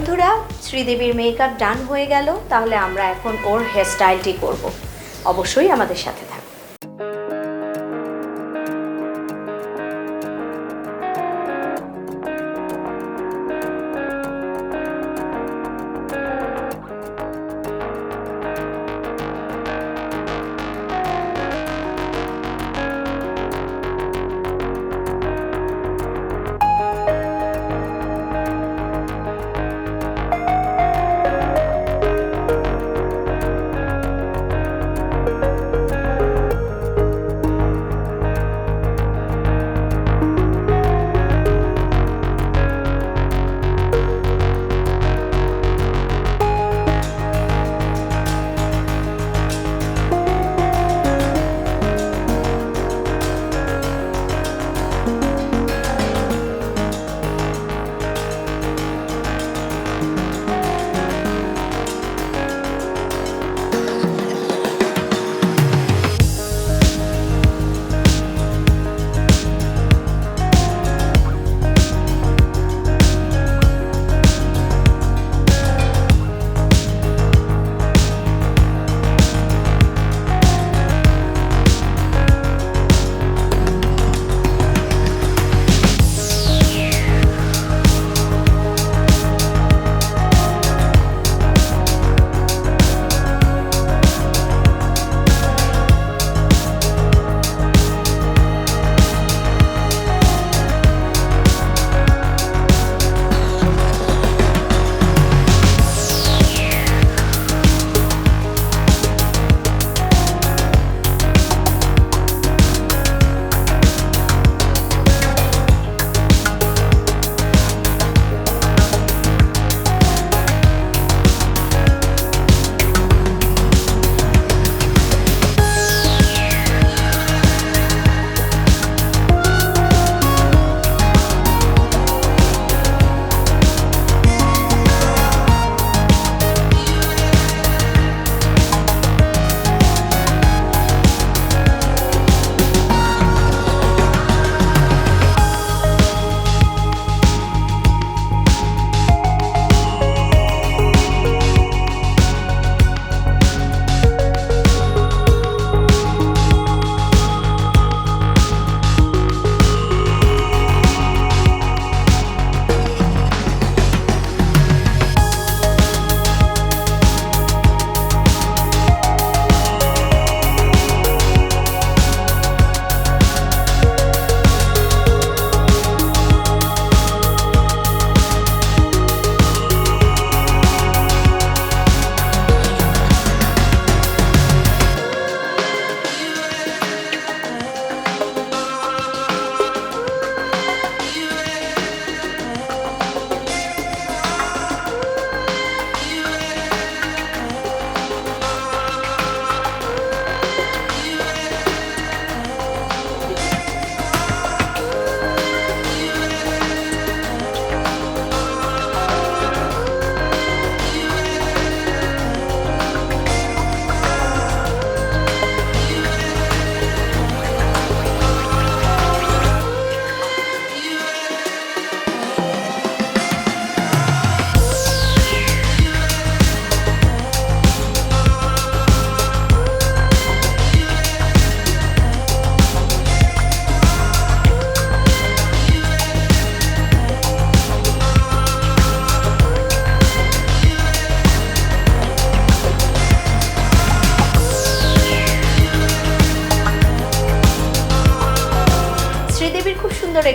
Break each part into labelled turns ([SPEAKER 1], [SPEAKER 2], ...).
[SPEAKER 1] বন্ধুরা, শ্রীদেবীর মেকআপ ডান হয়ে গেল, তাহলে আমরা এখন ওর হেয়ার স্টাইলটি করব। অবশ্যই আমাদের সাথে থাকুন।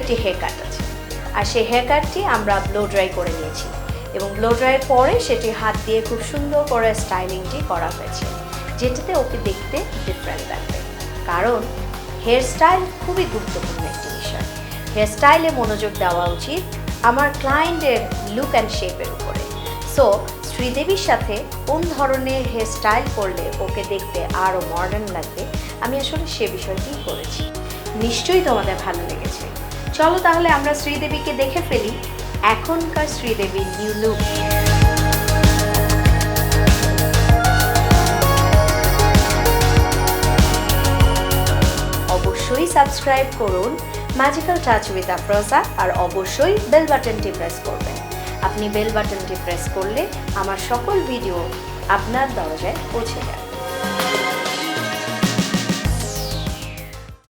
[SPEAKER 1] একটি হেয়ার কাট আছে, আর সেই হেয়ার কাটটি আমরা ব্লো ড্রাই করে নিয়েছি এবং ব্লো ড্রাইয়ের পরে সেটি হাত দিয়ে খুব সুন্দর করে স্টাইলিংটি করা হয়েছে, যেটাতে ওকে দেখতে ডিফারেন্ট লাগবে। কারণ হেয়ার স্টাইল খুবই গুরুত্বপূর্ণ একটি বিষয়। হেয়ার স্টাইলে মনোযোগ দেওয়া উচিত আমার ক্লায়েন্টের লুক অ্যান্ড শেপের উপরে। সো শ্রীদেবীর সাথে কোন ধরনের হেয়ার স্টাইল করলে ওকে দেখতে আরও মডার্ন লাগবে, আমি আসলে সে বিষয়টিই করেছি। নিশ্চয়ই তোমাদের ভালো লেগেছে। চলো তাহলে আমরা শ্রীদেবীকে দেখে ফেলি এখনকার শ্রীদেবীর নিউ লুক। অবশ্যই সাবস্ক্রাইব করুন ম্যাজিক্যাল টাচ উইথ আফরোজা, আর অবশ্যই বেল বাটনটি প্রেস করবেন। আপনি বেল বাটনটি প্রেস করলে আমার সকল ভিডিও আপনার দরজায় পৌঁছে যাবে।